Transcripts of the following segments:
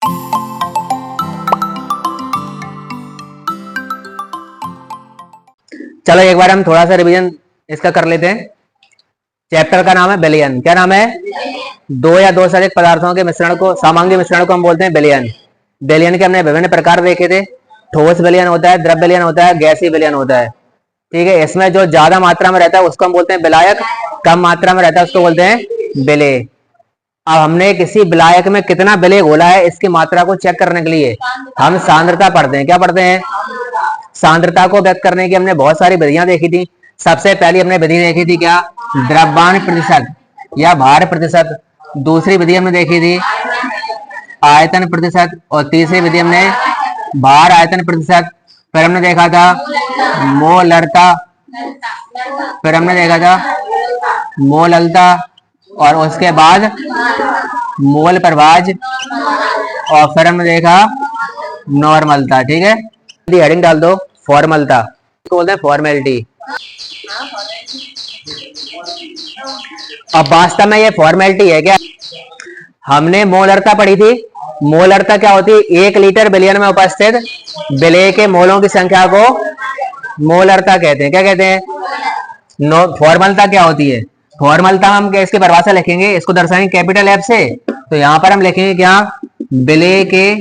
चलो एक बार हम थोड़ा सा रिवीजन इसका कर लेते हैं। चैप्टर का नाम है विलयन। क्या नाम है? दो या दो से अधिक पदार्थों के मिश्रण को, सामग्री मिश्रण को हम बोलते हैं विलयन। विलयन के हमने विभिन्न प्रकार देखे थे। ठोस विलयन होता है, द्रव विलयन होता है, गैसीय विलयन होता है। ठीक है, इसमें जो ज्यादा मात्रा में रहता है उसको हम बोलते हैं विलायक, कम मात्रा में रहता है उसको बोलते हैं विलेय। अब हमने किसी विलायक में कितना विलेय घोला है इसकी मात्रा को चेक करने के लिए हम सांद्रता पढ़ते हैं। क्या पढ़ते हैं? सांद्रता को व्यक्त करने की हमने बहुत सारी विधियां देखी थी। सबसे पहली हमने विधि देखी थी क्या? द्रव्यमान प्रतिशत या भार प्रतिशत। दूसरी विधि हमने देखी थी आयतन प्रतिशत, और तीसरी विधि हमने भार आयतन प्रतिशत। फिर हमने देखा था मोलरता, फिर हमने देखा था मोललता, और उसके बाद मोल प्रभाज, और फिर हमने देखा नॉर्मलता। ठीक है, हेडिंग डाल दो फॉर्मलता, बोलते हैं फॉर्मेलिटी। अब वास्तव में ये फॉर्मेलिटी है क्या? हमने मोलरता पढ़ी थी। मोलरता क्या होती है? 1 लीटर विलयन में उपस्थित विलेय के मोलों की संख्या को मोलरता कहते हैं। क्या कहते हैं? फॉर्मलता क्या होती है? फॉर्मलता हम इसकी परिभाषा लिखेंगे, इसको दर्शाएंगे कैपिटल एफ से। तो यहां पर हम लिखेंगे क्या? विलेय के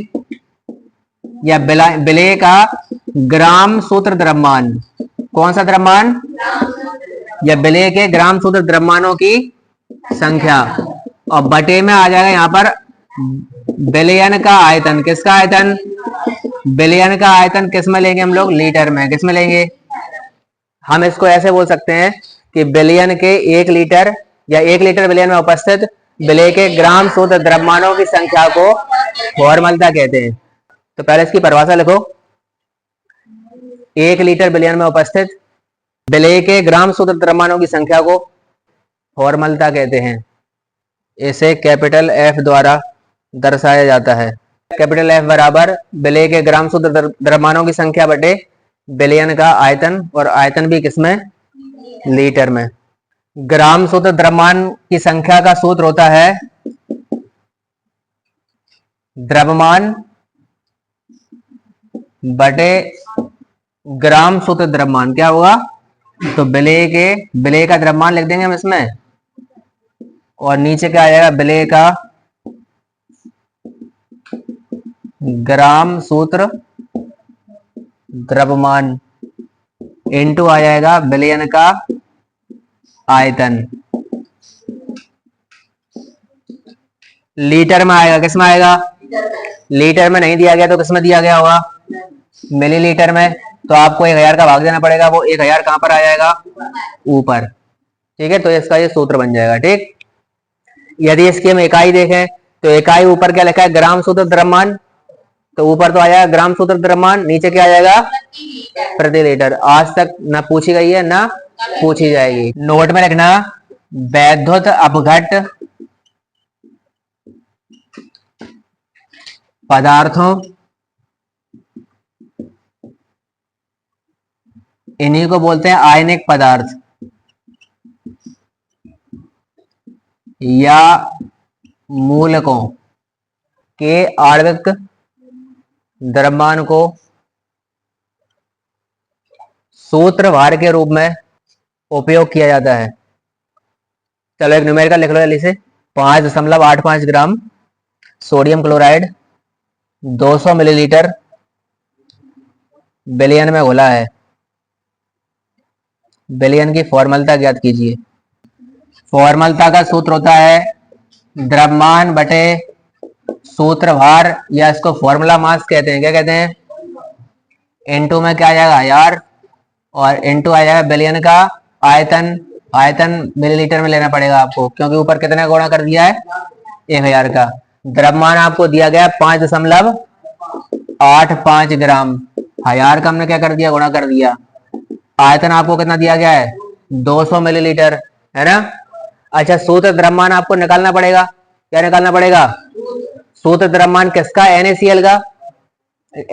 या विलेय का ग्राम सूत्र द्रव्यमान। कौन सा द्रव्यमान? या विलेय के ग्राम सूत्र द्रव्यमानों की संख्या, और बटे में आ जाएगा यहाँ पर विलयन का आयतन। किसका आयतन? विलयन का आयतन किस में लेंगे हम लोग? लीटर में। किस में लेंगे? हम इसको ऐसे बोल सकते हैं कि विलयन के 1 लीटर या 1 लीटर विलयन में उपस्थित विलेय के ग्राम शुद्ध द्रव्यमानों की संख्या को फॉर्मलता कहते हैं। तो पहले इसकी परिभाषा लिखो। 1 लीटर विलयन में उपस्थित विलेय के ग्राम शुद्ध द्रव्यमानों की संख्या को फॉर्मलता कहते हैं। इसे कैपिटल एफ द्वारा दर्शाया जाता है। कैपिटल एफ बराबर विलेय के ग्राम शुद्ध द्रव्यमानों की संख्या बटे विलयन का आयतन, और आयतन भी किसमें? लीटर में। ग्राम शुद्ध द्रव्यमान की संख्या का सूत्र होता है द्रव्यमान बटे ग्राम शुद्ध द्रव्यमान। क्या होगा? तो विलेय का द्रव्यमान लिख देंगे हम इसमें, और नीचे क्या आ जाएगा? विलेय का ग्राम सूत्र द्रव्यमान इनटू आ जाएगा विलयन का आयतन। लीटर में आएगा। किस में आएगा? लीटर में नहीं दिया गया तो किस में दिया गया होगा? मिलीलीटर में। तो आपको 1000 का भाग देना पड़ेगा। वो 1000 कहां पर आ जाएगा? ऊपर। ठीक है, तो इसका ये सूत्र बन जाएगा। ठीक, यदि इसकी हम इकाई देखें तो इकाई ऊपर क्या लिखा है? ग्राम सूत्र द्रव्यमान। तो ऊपर तो आ जाएगा ग्राम सूत्र द्रव्यमान, नीचे क्या आ जाएगा? प्रति लीटर। आज तक ना पूछी गई है ना पूछी जाएगी। नोट में लिखना वैद्युत अपघट पदार्थों, इन्हीं को बोलते हैं आयनिक पदार्थ या मूलकों के आणविक द्रव्यमान को सूत्र भार के रूप में उपयोग किया जाता है। चलो एक न्यूमेरिकल लिख लो जल्दी से। 5.85 ग्राम सोडियम क्लोराइड 200 मिलीलीटर विलयन में घोला है। विलयन की फॉर्मलता ज्ञात कीजिए। फॉर्मलता का सूत्र होता है द्रव्यमान बटे सूत्र भार, या इसको फॉर्मूला मास कहते हैं। क्या कहते हैं? इनटू में क्या आ जाएगा? 1000, और इनटू आ जाएगा विलयन का आयतन। आयतन मिलीलीटर में लेना पड़ेगा आपको, क्योंकि ऊपर कितने गुणा कर दिया है? 1000 का। द्रव्यमान आपको दिया गया 5.85 ग्राम। 1000 का हमने क्या कर दिया? गुणा कर दिया। आयतन आपको कितना दिया गया है? 200 मिलीलीटर, है ना? अच्छा, सूत्र द्रव्यमान आपको निकालना पड़ेगा। क्या निकालना पड़ेगा? सूत्र द्रव्यमान किसका? NaCl का।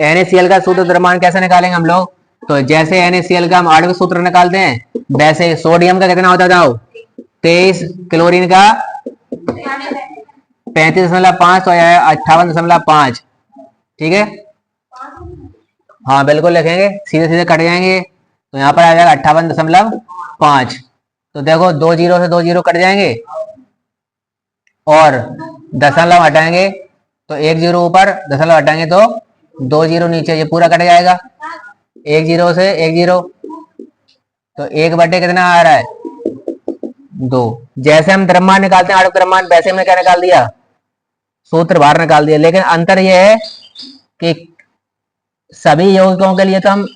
NaCl का सूत्र द्रव्यमान कैसे निकालेंगे हम लोग? तो जैसे NaCl का हम आणविक सूत्र निकालते हैं, वैसे सोडियम का कितना होता था? 23, क्लोरीन का 35.5 तो आया 58.5। ठीक है, हाँ बिल्कुल लिखेंगे, सीधे सीधे कट जाएंगे तो यहाँ पर आ जाएगा 58.5। तो देखो 2 जीरो से 2 जीरो कट जाएंगे और दशमलव हटाएंगे तो 1 जीरो ऊपर, दशमलव हटाएंगे तो 2 जीरो नीचे, ये पूरा कट जाएगा। 1 जीरो से 1 जीरो तो 1 बटे कितना आ रहा है 2। जैसे हम द्रव्यमान निकालते हैं, आणविक द्रव्यमान, वैसे हमने क्या निकाल दिया, सूत्र बाहर निकाल दिया। लेकिन अंतर यह है कि सभी यौगिकों के लिए तो हम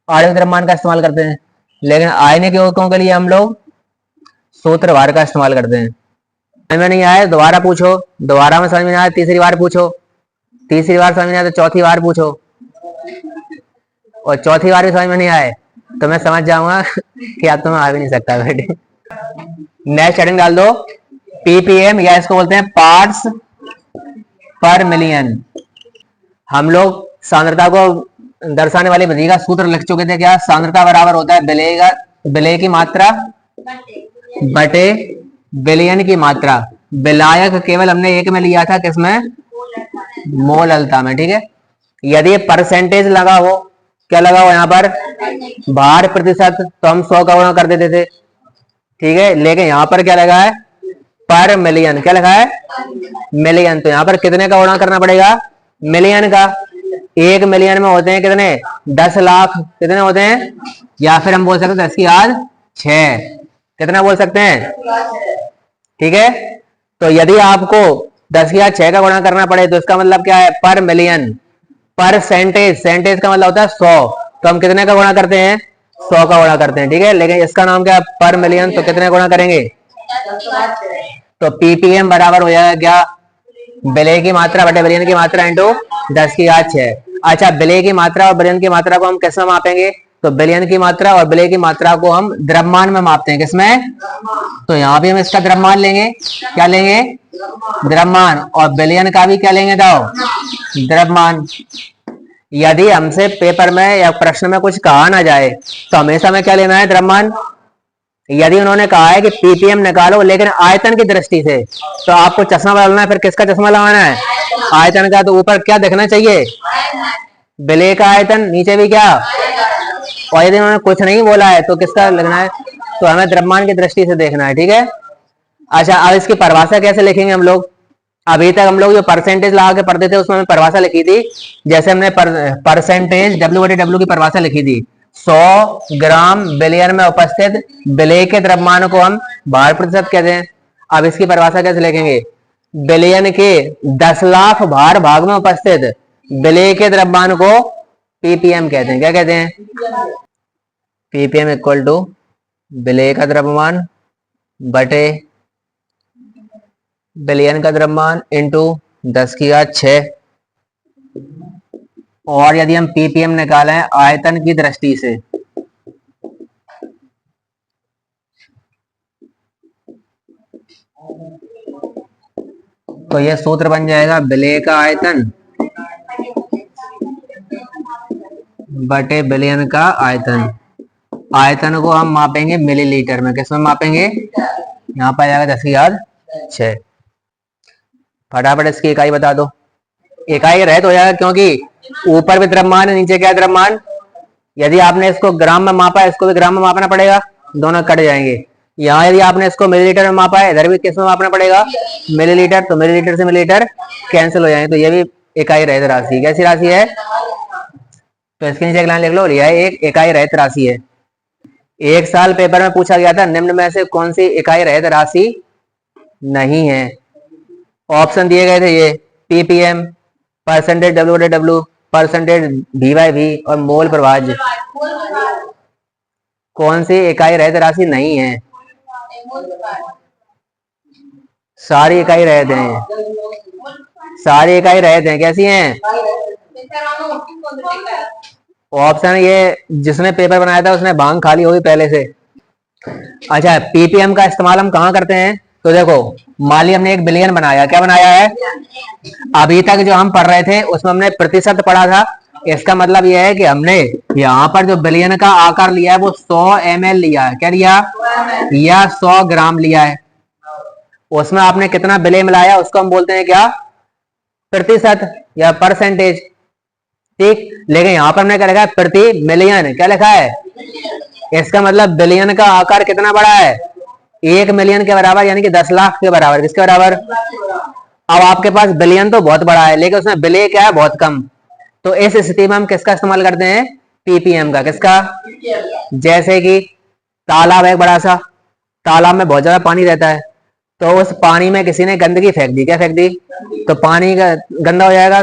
आणविक द्रव्यमान का इस्तेमाल करते हैं, लेकिन आयनिक यौगिकों के लिए हम लोग सूत्र बाहर का इस्तेमाल करते हैं। समझ में नहीं आया दोबारा पूछो, दोबारा में समझ में नहीं आया तीसरी बार पूछो, तीसरी बार समझ में आया तो चौथी बार पूछो, और चौथी बार भी समझ में नहीं आए तो मैं समझ जाऊंगा कि अब तो मैं आ भी नहीं सकता बेटे। नेक्स्ट हेडिंग डाल दो पीपीएम, या इसको बोलते हैं पार्ट्स पर मिलियन। हम लोग सांद्रता को दर्शाने वाली विधि का सूत्र लिख चुके थे। क्या सांद्रता बराबर होता है विलेय की मात्रा बटे विलयन की मात्रा। विलायक केवल हमने एक में लिया था, किसमें, मोललता में। ठीक है, यदि परसेंटेज लगा हो, क्या लगा हो यहाँ पर, भार प्रतिशत, तो हम 100 का गुणा कर देते थे। ठीक है, लेकिन यहाँ पर क्या लगा है, पर मिलियन। क्या लगा है, मिलियन। तो यहाँ पर कितने का गुणा करना पड़ेगा, मिलियन का। 1 मिलियन में होते हैं कितने, 10 लाख। कितने होते हैं, या फिर हम बोल सकते हैं 10 की घात 6। कितना बोल सकते हैं, ठीक है। तो यदि आपको 10 की घात 6 का गुणा करना पड़े तो इसका मतलब क्या है, पर मिलियन। परसेंटेज, सेंटेज का मतलब होता है 100, तो हम कितने का गुणा करते हैं, 100 का गुणा करते हैं। ठीक है, लेकिन इसका नाम क्या है, पर मिलियन, तो कितने गुणा करेंगे, तो पीपीएम बराबर हो जाएगा क्या, विलेय की मात्रा बटे विलयन की मात्रा इंटू 10 की घात 6। अच्छा, विलेय की मात्रा और विलयन की मात्रा को हम कैसे मापेंगे, तो विलयन की मात्रा और विलेय की मात्रा को हम द्रव्यमान में मापते हैं। किसमें, तो यहाँ भी हम इसका द्रव्यमान लेंगे। क्या लेंगे, द्रव्यमान, और विलयन का भी क्या लेंगे, दाओ द्रव्यमान। यदि हमसे पेपर में या प्रश्न में कुछ कहा ना जाए तो हमेशा में क्या लेना है, द्रव्यमान। यदि उन्होंने कहा है कि पीपीएम निकालो लेकिन आयतन की दृष्टि से, तो आपको चश्मा बदलना है। फिर किसका चश्मा लगाना है, आयतन का। तो ऊपर क्या देखना चाहिए, विलेय का आयतन, नीचे भी क्या, और यदि उन्होंने कुछ नहीं बोला है तो किसका लगना है, तो हमें द्रव्यमान की दृष्टि से देखना है। ठीक है, अच्छा अब इसकी परिभाषा कैसे लिखेंगे हम लोग। अभी तक हम लोग जो परसेंटेज लगा के पढ़ते थे उसमें हमने परिभाषा लिखी थी। जैसे हमने परसेंटेज W/W की परिभाषा लिखी थी, 100 ग्राम विलयन में उपस्थित विलेय के द्रव्यमान को हम भार प्रतिशत कहते हैं। अब इसकी परिभाषा कैसे लिखेंगे, विलयन के 10 लाख भार भाग में उपस्थित विलेय के द्रव्यमान को पीपीएम कहते हैं। क्या कहते हैं, पीपीएम इक्वल टू विलेय का द्रव्यमान बटे विलयन का द्रव्यमान इंटू 10 की घात 6। और यदि हम पीपीएम निकालें आयतन की दृष्टि से, तो यह सूत्र बन जाएगा विलेय का आयतन बटे विलयन का आयतन। आयतन को हम मापेंगे मिलीलीटर में। किसमें मापेंगे, यहाँ पर जाएगा 10 की घात 6। फटाफट इसकी इकाई बता दो। इकाई रहित हो जाएगा क्योंकि ऊपर भी द्रव्यमान है, नीचे क्या है, द्रव्यमान। यदि आपने इसको ग्राम में मापा है, इसको भी ग्राम में मापना पड़ेगा, दोनों कट जाएंगे। यहाँ यदि आपने इसको मिलीलीटर में मापा है, इधर भी किस में मापना पड़ेगा, मिलीलीटर। तो मिलीलीटर से मिलीलीटर कैंसिल हो जाएंगे, तो ये भी इकाई रहित राशि। कैसी राशि है, तो इसके नीचे एक लाइन लिख लो, यह एक इकाई रहित राशि है। एक साल पेपर में पूछा गया था निम्न में से कौन सी इकाई रहित राशि नहीं है। ऑप्शन दिए गए थे ये, ppm, percentage W/W, percentage V/V और मोल प्रभाज्य। कौन सी इकाई रहित राशि नहीं है, सारी इकाई रहित हैं, सारी इकाई रहित हैं। कैसी हैं, ऑप्शन ये, जिसने पेपर बनाया था उसने भांग खाली होगी पहले से। अच्छा, पीपीएम का इस्तेमाल हम कहाँ करते हैं, तो देखो मान ली हमने एक विलयन बनाया। क्या बनाया है, अभी तक जो हम पढ़ रहे थे उसमें हमने प्रतिशत पढ़ा था। इसका मतलब यह है कि हमने यहाँ पर जो विलयन का आकार लिया है वो 100 ml लिया है। क्या लिया, या 100 ग्राम लिया है। उसमें आपने कितना विलेय मिलाया उसको हम बोलते हैं क्या, प्रतिशत या परसेंटेज। ठीक, लेकिन यहां पर हमने क्या लिखा है, प्रति मिलियन। क्या लिखा है, इसका मतलब बिलियन का आकार कितना बड़ा है, 1 मिलियन के बराबर, यानी कि 10 लाख के बराबर। किसके बराबर, अब आपके पास बिलियन तो बहुत बड़ा है लेकिन उसमें विलेय क्या है, बहुत कम। तो इस स्थिति में हम किसका इस्तेमाल करते हैं, पीपीएम का। किसका, जैसे कि तालाब है बड़ा सा, तालाब में बहुत ज्यादा पानी रहता है, तो उस पानी में किसी ने गंदगी फेंक दी। क्या फेंक दी, तो पानी का गंदा हो जाएगा।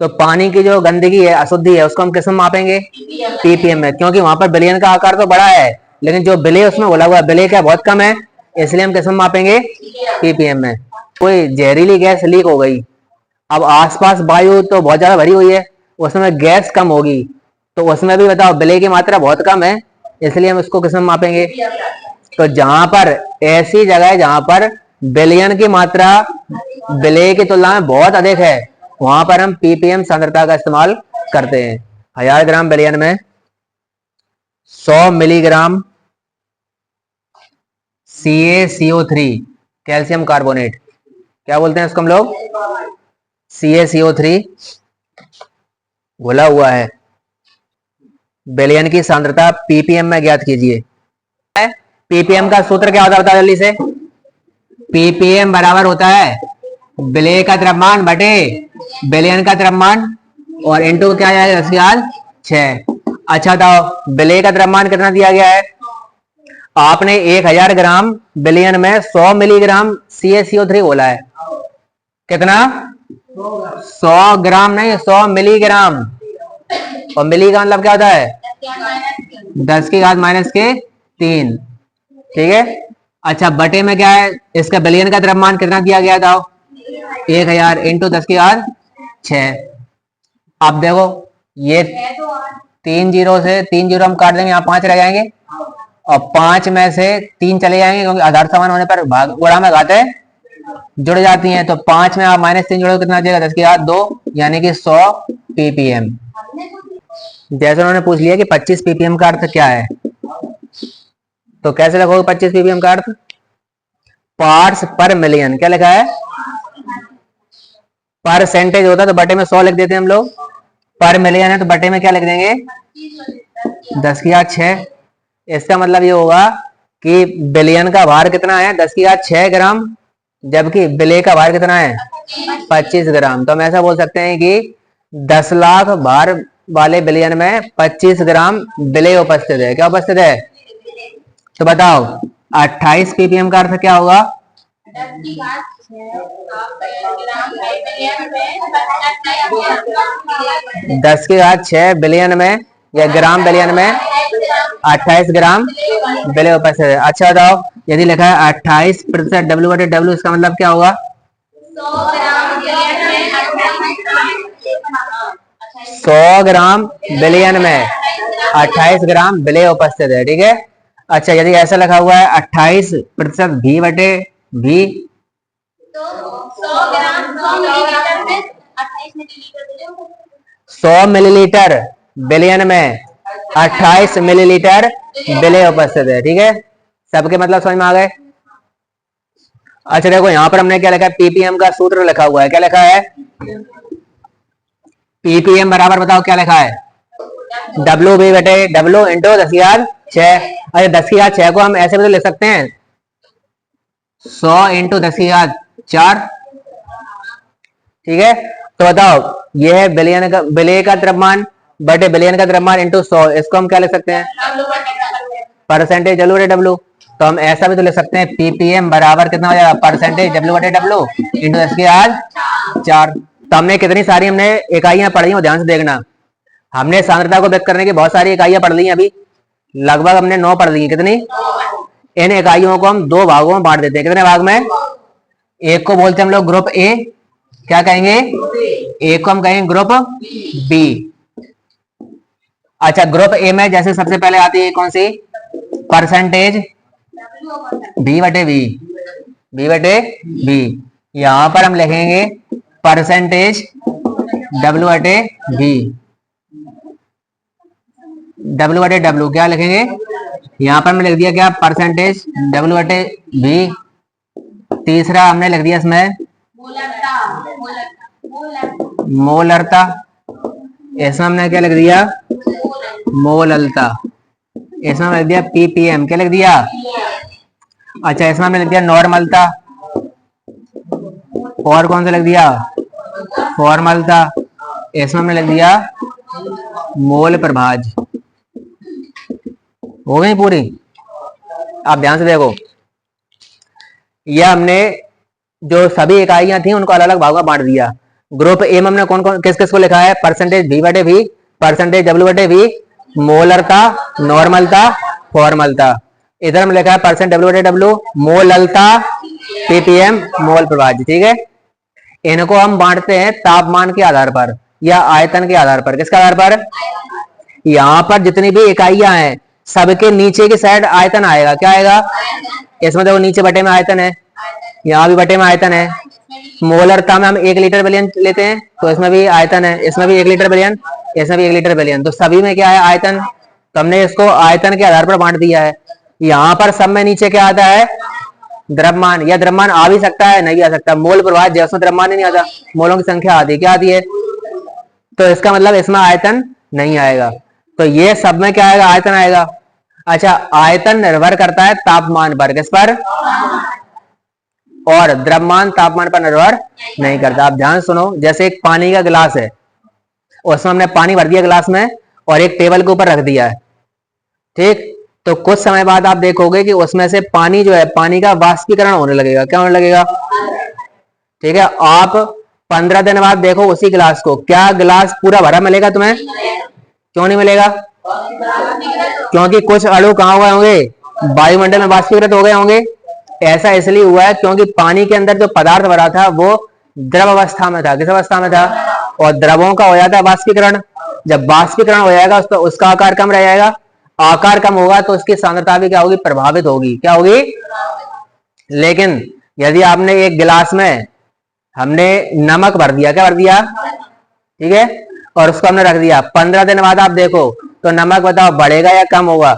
तो पानी की जो गंदगी है, अशुद्धि है, उसको हम किस में मापेंगे, पीपीएम में, क्योंकि वहां पर बिलियन का आकार तो बड़ा है लेकिन जो विलेय उसमें बोला हुआ है विलेय क्या बहुत कम है, इसलिए हम किस में मापेंगे, पीपीएम में। कोई जहरीली गैस लीक हो गई, अब आसपास वायु तो बहुत ज्यादा भरी हुई है, उसमें गैस कम होगी, तो उसमें भी बताओ विलेय की मात्रा बहुत कम है, इसलिए हम इसको किस में मापेंगे। तो जहां पर ऐसी जगह है जहां पर बिलियन की मात्रा विलेय की तुलना में बहुत अधिक है, वहां पर हम पीपीएम सांद्रता का इस्तेमाल करते हैं। 1000 ग्राम बिलियन में 100 मिलीग्राम CaCO3 कैल्शियम कार्बोनेट, क्या बोलते हैं इसको हम लोग, CaCO3 घुला हुआ है। बिलियन की सांद्रता पीपीएम में ज्ञात कीजिए। पीपीएम का सूत्र क्या होता है, बता जल्दी से। पीपीएम बराबर होता है विलेय का द्रव्यमान बटे बिलियन का द्रव्यमान और इनटू क्या आएगा, 10/6। अच्छा बताओ विलेय का द्रव्यमान कितना दिया गया है, आपने 1000 ग्राम बिलियन में 100 मिलीग्राम CaCO3 बोला है। कितना, 100 ग्राम नहीं, 100 मिलीग्राम। और मिली का मतलब क्या होता है, 10⁻³ ठीक है। अच्छा बटे में क्या है, इसका बिलियन का द्रव्यमान कितना दिया गया था, 1000 इंटू 10⁻6। अब देखो ये 3 जीरो से 3 जीरो हम काट देंगे, यहाँ 5 रह जाएंगे और 5 में से 3 चले जाएंगे क्योंकि आधार समान होने पर भाग गुणा में घाते जुड़ जाती हैं। तो 5 में आप -3 जोड़ो कितना जाएगा, 10⁻2 यानी कि 100 पीपीएम। जैसे उन्होंने पूछ लिया कि 25 पीपीएम का अर्थ क्या है, तो कैसे लिखोगे 25 पीपीएम का अर्थ, पार्ट्स पर मिलियन। क्या लिखा है, परसेंटेज होता तो बटे में 100 लिख देते हैं हम लोग, पर मिलियन है तो बटे में क्या लिख देंगे, 10⁻6। इसका मतलब ये होगा कि बिलियन का भार कितना है, 10⁻6 ग्राम, जबकि विलेय का भार कितना है, 25 ग्राम। तो हम ऐसा बोल सकते हैं कि 10 लाख भार वाले बिलियन में 25 ग्राम विलेय उपस्थित है। क्या उपस्थित है, तो बताओ 28 पीपीएम का अर्थ क्या होगा, 10⁻6 बिलियन में या ग्राम बिलियन में 28 ग्राम विलेय उपस्थित है। अच्छा बताओ यदि लिखा है 28% W/W, इसका मतलब क्या होगा, 100 ग्राम बिलियन में 28 ग्राम विलेय उपस्थित है। ठीक है। अच्छा यदि ऐसा लिखा हुआ है 28% V/V, तो 100 मिलीलीटर बिलियन में 28 मिलीलीटर विलेय उपस्थित है। ठीक है, सबके मतलब समझ में आ गए। अच्छा देखो यहां पर हमने क्या लिखा है, पीपीएम का सूत्र लिखा हुआ है। क्या लिखा है, पीपीएम बराबर बताओ क्या लिखा है, W/W इंटू 10⁻6। अरे 10⁻6 को हम ऐसे भी तो लिख सकते हैं 100 इंटू 10⁻4। ठीक है, तो बताओ यह है बिलियन का विलेय का द्रव्यमान बटे बिलियन का द्रव्यमान इंटू 100। इसको हम क्या लिख सकते हैं, परसेंटेज W/W। तो हम ऐसा भी तो लिख सकते हैं पीपीएम बराबर कितना हो जाएगा, परसेंटेज W/W इंटू 10⁻4। तो हमने कितनी सारी हमने इकाइयां पढ़ी हैं, ध्यान से देखना। हमने सांद्रता को व्यक्त करने की बहुत सारी इकाइयां पढ़ ली हैं, अभी लगभग हमने 9 पढ़ ली हैं। कितनी, इन इकाइयों को हम 2 भागों में बांट देते हैं। कितने भाग में, एक को बोलते हैं हम लोग ग्रुप ए, क्या कहेंगे, एक को हम कहेंगे ग्रुप बी। अच्छा ग्रुप ए में जैसे सबसे पहले आती है कौन सी, परसेंटेज V/V। यहां पर हम लिखेंगे परसेंटेज W/W। क्या लिखेंगे, यहां पर मैं लिख दिया क्या, परसेंटेज W/V। तीसरा हमने लिख दिया इसमें मोलरता, इसमें हमने क्या लिख दिया? मोललता। इसमें लिख दिया ppm, क्या लिख दिया? अच्छा, इसमें हमने लिख दिया नॉर्मलता, और कौन सा लिख दिया? फॉर्मलता। इसमें हमने लिख दिया मोल प्रभाज। हो गई पूरी? आप ध्यान से देखो, यह हमने जो सभी इकाइयां थी उनको अलग अलग भागों में बांट दिया। ग्रुप ए में हमने कौन कौन किस किस को लिखा है? परसेंटेज v बटे v, परसेंटेज w बटे v, मोलरता, नॉर्मलता, फॉर्मलता। इधर हम लिखा है परसेंट w बटे w, मोललता, ppm, मोल प्रभाज। ठीक है, इनको हम बांटते हैं तापमान के आधार पर या आयतन के आधार पर। किसके आधार पर? यहां पर जितनी भी इकाइयां हैं सबके नीचे की साइड आयतन आएगा। क्या आएगा? इसमें देखो नीचे बटे में आयतन है, यहाँ भी बटे में आयतन है। मोलरता में हम 1 लीटर बिलियन लेते हैं तो इसमें भी आयतन है, इसमें भी 1 लीटर बिलियन, इसमें भी 1 लीटर बिलियन, तो सभी में क्या है? आयतन। तो हमने इसको आयतन के आधार पर बांट दिया है। यहाँ पर सब में नीचे क्या आता है? द्रव्यमान। या द्रव्यमान आ भी सकता है, नहीं भी आ सकता। मोल प्रभाव जैसे द्रव्यमान ही नहीं आता, मोलों की संख्या आती है। क्या आती है? तो इसका मतलब इसमें आयतन नहीं आएगा। तो ये सब में क्या आएगा? आयतन आएगा। अच्छा, आयतन निर्भर करता है तापमान पर। किस पर? और द्रव्यमान तापमान पर निर्भर नहीं करता। आप ध्यान सुनो, जैसे एक पानी का गिलास है, उसमें हमने पानी भर दिया गिलास में और एक टेबल के ऊपर रख दिया है, ठीक? तो कुछ समय बाद आप देखोगे कि उसमें से पानी जो है, पानी का वाष्पीकरण होने लगेगा। क्या होने लगेगा? ठीक है, आप 15 दिन बाद देखो उसी गिलास को, क्या गिलास पूरा भरा मिलेगा तुम्हें? क्यों नहीं मिलेगा? क्योंकि कुछ अणु कहाँ हुए होंगे? वायुमंडल में वाष्पीकृत हो गए होंगे। ऐसा इसलिए हुआ है क्योंकि पानी के अंदर जो पदार्थ भरा था वो द्रव अवस्था में था। किस अवस्था में था? और द्रवों का हो जाता है वाष्पीकरण। जब वाष्पीकरण हो जाएगा तो उसका आकार कम रह जाएगा। आकार कम होगा तो उसकी सांद्रता भी क्या होगी? प्रभावित होगी। क्या होगी? लेकिन यदि आपने एक गिलास में हमने नमक भर दिया, क्या भर दिया? ठीक है, और उसको हमने रख दिया, 15 दिन बाद आप देखो तो नमक बताओ बढ़ेगा या कम होगा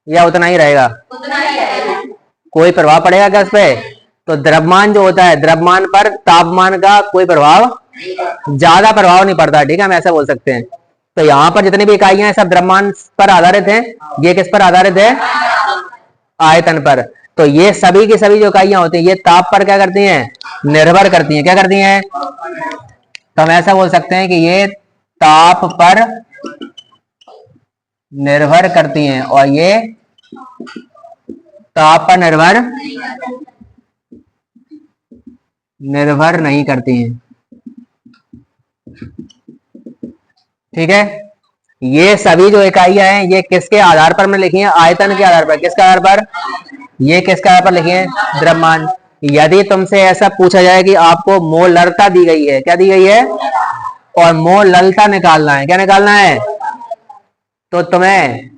या उतना ही रहेगा? कोई प्रभाव पड़ेगा क्या इस पे? तो द्रव्यमान जो होता है, द्रव्यमान पर तापमान का कोई प्रभाव, ज्यादा प्रभाव नहीं पड़ता। ठीक है, हम ऐसा बोल सकते हैं। तो यहाँ पर जितनी भी इकाइयां हैं सब द्रव्यमान पर आधारित हैं। ये किस पर आधारित है? आयतन पर। तो ये सभी की सभी जो इकाइयां होती हैं ये ताप पर क्या करती हैं? निर्भर करती हैं। क्या करती हैं? तो हम ऐसा बोल सकते हैं कि ये ताप पर निर्भर करती हैं और ये ताप पर निर्भर नहीं करती हैं। ठीक है, ये सभी जो इकाइयां हैं ये किसके आधार पर मैंने लिखी है? आयतन के आधार पर। किसके आधार पर? ये किसके आधार पर लिखी है? द्रव्यमान। यदि तुमसे ऐसा पूछा जाए कि आपको मोलरता दी गई है, क्या दी गई है? और मोललता निकालना है, क्या निकालना है? तो तुम्हें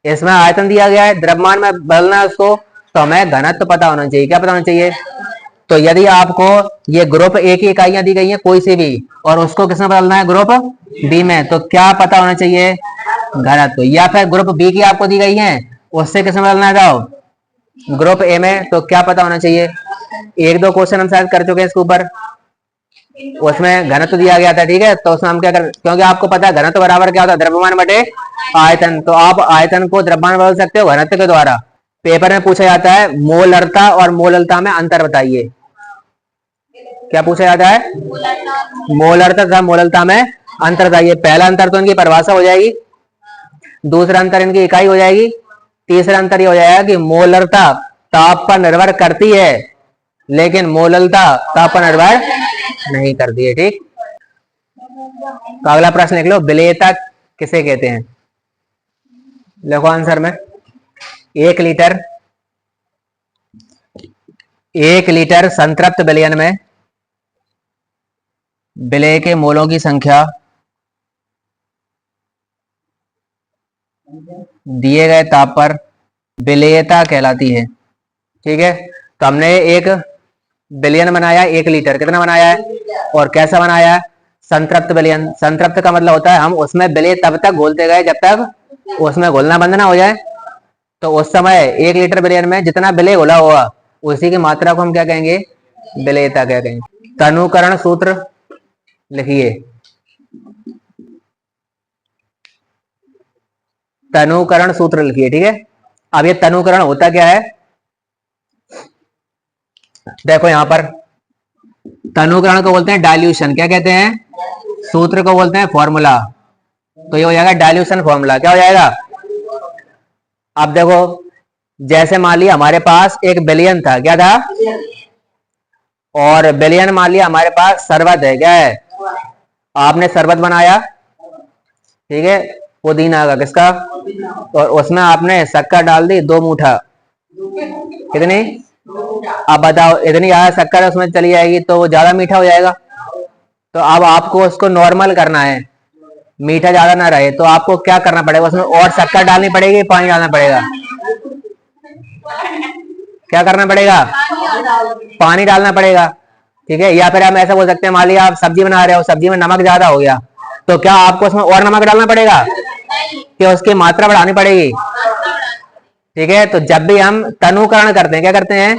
इसमें आयतन दिया गया है, द्रव्यमान में बदलना है उसको, तो हमें घनत्व तो पता होना चाहिए। क्या पता होना चाहिए? तो यदि आपको ये ग्रुप ए की इकाइयां दी गई हैं कोई सी भी और उसको किसमें बदलना है? ग्रुप बी में, तो क्या पता होना चाहिए? घनत्व। या फिर ग्रुप बी की आपको दी गई है उससे किसमें बदलना है? जाओ ग्रुप ए में, तो क्या पता होना चाहिए? 1-2 क्वेश्चन हम शायद कर चुके हैं इसके ऊपर, उसमें घनत्व दिया गया था। ठीक है, तो उसमें हम क्या कर, क्योंकि आपको पता है घनत्व बराबर क्या होता है? द्रव्यमान बटे आयतन। तो आप आयतन को द्रव्यमान बदल सकते हो घनत्व के द्वारा। पेपर में पूछा जाता है मोलरता और मोललता में अंतर बताइए। क्या पूछा जाता है? मोलरता तथा मोललता में अंतर बताइए। पहला अंतर तो इनकी परिभाषा हो जाएगी, दूसरा अंतर इनकी इकाई हो जाएगी, तीसरा अंतर ये हो जाएगा कि मोलरता ताप पर निर्भर करती है लेकिन मोललता ताप पर निर्भर नहीं करती है। ठीक, तो अगला प्रश्न लिख लो, विलेयता किसे कहते हैं? लिखो आंसर में। 1 लीटर संतृप्त विलयन में विलेय के मोलों की संख्या दिए गए ताप पर विलेयता कहलाती है। ठीक है, तो हमने एक विलयन बनाया 1 लीटर, कितना बनाया है और कैसा बनाया है? संतृप्त विलयन। संतृप्त का मतलब होता है हम उसमें विलेय तब तक घोलते गए जब तक उसमें घोलना बंद ना हो जाए। तो उस समय 1 लीटर विलयन में जितना विलेय घोला होगा उसी की मात्रा को हम क्या कहेंगे, विलेयता क्या कहेंगे। तनुकरण सूत्र लिखिए, तनुकरण सूत्र लिखिए, ठीक है। अब ये तनुकरण होता क्या है, देखो यहां पर तनुकरण को बोलते हैं डाइल्यूशन, क्या कहते हैं, सूत्र को बोलते हैं फॉर्मूला। तो ये हो जाएगा डाइल्यूशन फॉर्मूला, क्या हो जाएगा। अब देखो जैसे मान लिया हमारे पास एक बिलियन था, क्या था, और बिलियन मान लिया हमारे पास शरबत है, क्या है, आपने शरबत बनाया, ठीक है, पुदीना का, किसका, और उसमें आपने शक्कर डाल दी 2 मूठा, कितनी, अब बताओ इतनी ज्यादा शक्कर उसमें चली जाएगी तो वो ज्यादा मीठा हो जाएगा। तो अब आपको उसको नॉर्मल करना है, मीठा ज्यादा ना रहे, तो आपको क्या करना पड़ेगा, उसमें और शक्कर डालनी पड़ेगी, पानी डालना पड़ेगा, क्या करना पड़ेगा, पानी डालना पड़ेगा, ठीक है। या फिर हम ऐसा बोल सकते हैं, मान लिया आप सब्जी बना रहे हो, सब्जी में नमक ज्यादा हो गया, तो क्या आपको उसमें और नमक डालना पड़ेगा, कि उसकी मात्रा बढ़ानी पड़ेगी, ठीक है। तो जब भी हम तनुकरण करते हैं, क्या करते हैं,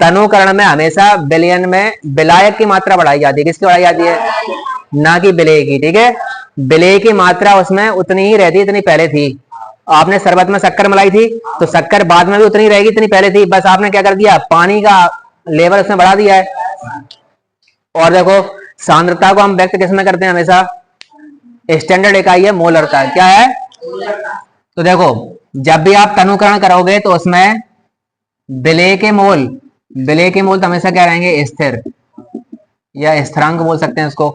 तनुकरण में हमेशा बिलियन में विलायक की मात्रा बढ़ाई जाती है, किसकी बढ़ाई जाती है, ना कि विलेय की, ठीक है। विलेय की मात्रा उसमें उतनी ही रहती इतनी पहले थी। आपने शरबत में शक्कर मिलाई थी तो शक्कर बाद में भी उतनी रहेगी इतनी पहले थी, बस आपने क्या कर दिया, पानी का लेवल उसमें बढ़ा दिया है। और देखो सांद्रता को हम व्यक्त किसमें करते हैं, हमेशा स्टैंडर्ड इकाई है मोलरता, क्या है। तो देखो जब भी आप तनुकरण करोगे तो उसमें विलेय के मोल, विलेय के मोल तो हमेशा क्या रहेंगे, स्थिर या स्थिरांक बोल सकते हैं इसको,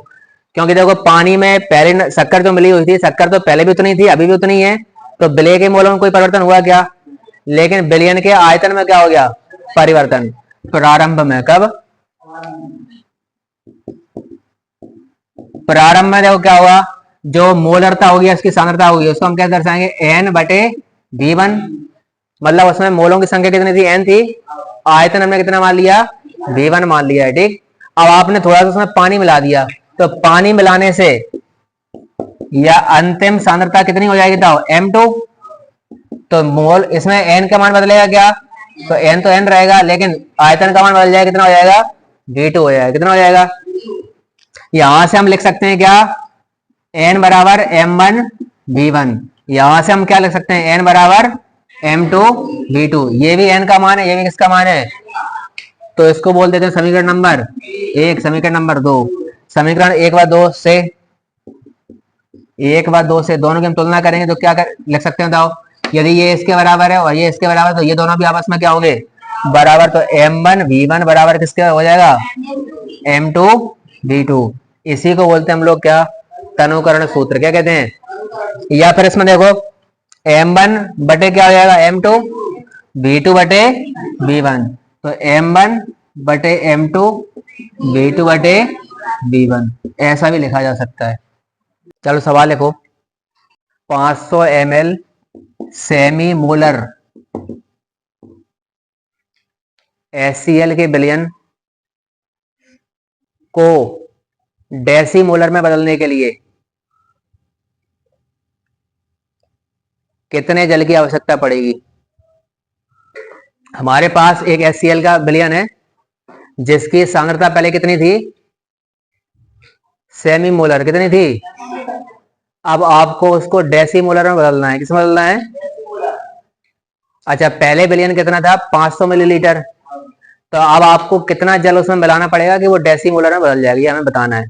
क्योंकि देखो पानी में पहले शक्कर जो मिली हुई थी, शक्कर तो पहले भी उतनी थी अभी भी उतनी है, तो विलेय के मोल में कोई परिवर्तन हुआ क्या, लेकिन विलयन के आयतन में क्या हो गया, परिवर्तन, प्रारंभ में, कब, प्रारंभ में देखो क्या हुआ, जो मोलरता होगी इसकी सांद्रता होगी उसको हम क्या दर्शाएंगे, n बटे v1, मतलब उसमें मोलों की संख्या कितनी थी, n थी, आयतन हमने कितना मान लिया, v1 मान लिया है, ठीक। अब आपने थोड़ा सा उसमें पानी मिला दिया, तो पानी मिलाने से या अंतिम सांद्रता कितनी हो जाएगी, बताओ, m2, तो मोल इसमें n का मान बदलेगा क्या, तो n तो n रहेगा, लेकिन आयतन का मान बदल जाएगा, कितना हो जाएगा, v2 हो जाएगा, कितना हो जाएगा। यहां से हम लिख सकते हैं क्या, n बराबर m1 v1, यहां से हम क्या लिख सकते हैं, n बराबर m2 v2, ये भी n का मान है, ये भी किसका मान है, तो इसको बोल देते हैं समीकरण नंबर 1, समीकरण नंबर 2। समीकरण 1 व 2 से, 1 व 2 से दोनों की हम तुलना करेंगे तो क्या लिख सकते हैं, बताओ, यदि ये इसके बराबर है और ये इसके बराबर, तो ये दोनों भी आपस में क्या होंगे, बराबर, तो m1 v1 बराबर किसके हो जाएगा, m2 v2, इसी को बोलते हैं हम लोग क्या, तनुकरण सूत्र, क्या कहते हैं। या फिर इसमें देखो m1 बटे क्या हो जाएगा, m2, v2 बटे v1, तो m1 बटे m2, v2 बटे v1, ऐसा भी लिखा जा सकता है। चलो सवाल लिखो, 500 ml सेमी मोलर HCl के विलयन को डेसीमोलर में बदलने के लिए कितने जल की आवश्यकता पड़ेगी। हमारे पास एक HCl का विलयन है जिसकी सांद्रता पहले कितनी थी, सेमी मोलर, कितनी थी, अब आपको उसको डेसीमोलर में बदलना है, किसमें बदलना है, अच्छा पहले विलयन कितना था, 500 मिलीलीटर, तो अब आपको कितना जल उसमें मिलाना पड़ेगा कि वो डेसीमोलर में बदल जाएगी, हमें बताना है।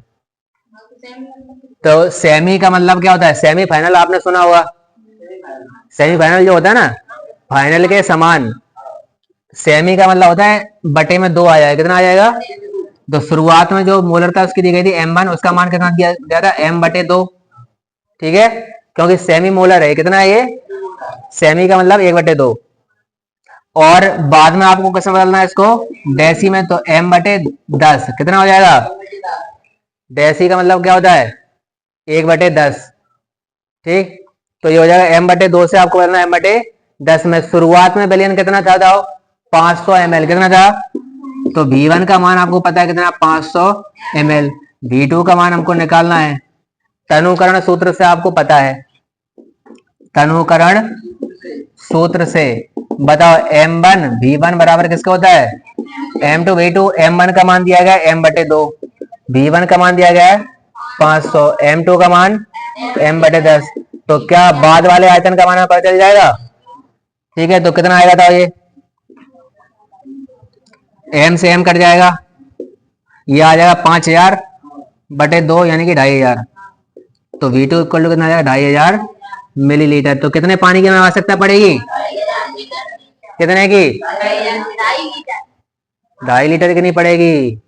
तो सेमी का मतलब क्या होता है, सेमी फाइनल आपने सुना होगा, सेमीफाइनल जो होता है ना, फाइनल के समान, सेमी का मतलब होता है बटे में 2 आ जाएगा, कितना आ जाएगा, तो शुरुआत में जो मोलरता उसकी दी गई थी m1, उसका मान कितना दिया गया था, m बटे 2, ठीक है, क्योंकि सेमी मोलर है, कितना है ये, सेमी का मतलब 1 बटे 2, और बाद में आपको कैसे बदलना है इसको, डेसी में, तो m बटे 10 कितना हो जाएगा, डेसी का मतलब क्या होता है, 1 बटे 10, ठीक, तो ये हो जाएगा m बटे 2 से आपको बदलना m बटे 10 में। शुरुआत में विलयन कितना था, बताओ, 500 ml, कितना था, तो v1 का मान आपको पता है कितना, 500 ml, v2 का मान हमको निकालना है, तनुकरण सूत्र से आपको पता है, तनुकरण सूत्र से बताओ M1 V1 बराबर किसका होता है? M2 V2। M1 का मान दिया गया M/2, V1 का मान दिया गया है 500, M2 का मान M/10। तो क्या बाद वाले आयतन का मान पता चल जाएगा? ठीक है, तो कितना आएगा था ये? M से M कट जाएगा, ये आ जाएगा 5000/2 यानी कि 2500। तो V2 इक्वल टू कितना आ जाएगा? 2500 मिलीलीटर। तो कितने पानी की हमें आवश्यकता पड़ेगी? कितने की? 2.5 लीटर की नहीं पड़ेगी।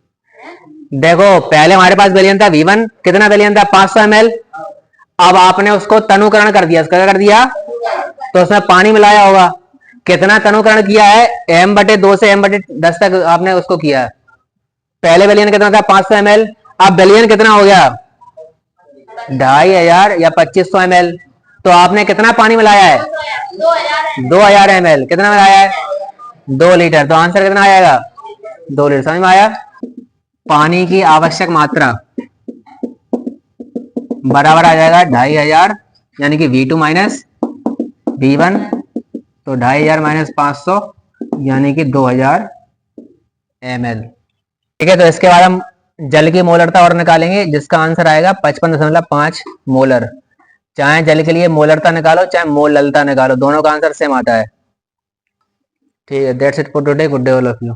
देखो पहले हमारे पास बेलियन था V1, कितना बेलियन था? 500 ml। अब आपने उसको तनुकरण कर दिया, क्या कर दिया? तो उसमें पानी मिलाया होगा। कितना तनुकरण किया है? M/2 से M/10 तक आपने उसको किया। पहले बेलियन कितना था? 500 ml। अब बेलियन कितना हो गया? 2500 या 2500 ml। तो आपने कितना पानी मिलाया है? 2000 ml। कितना मिलाया है? 2 लीटर। तो आंसर कितना आ जाएगा? 2 लीटर। समझ में आया? पानी की आवश्यक मात्रा बराबर आ जाएगा 2500 यानी कि V2 माइनस V1। तो 2500 माइनस 500 यानी कि 2000 ml। ठीक है, तो इसके बाद हम जल की मोलरता और निकालेंगे, जिसका आंसर आएगा 55.5 मोलर। चाहे जल के लिए मोलरता निकालो चाहे मोललता निकालो, दोनों का आंसर सेम आता है। ठीक है, that's it for today. Good day all of you.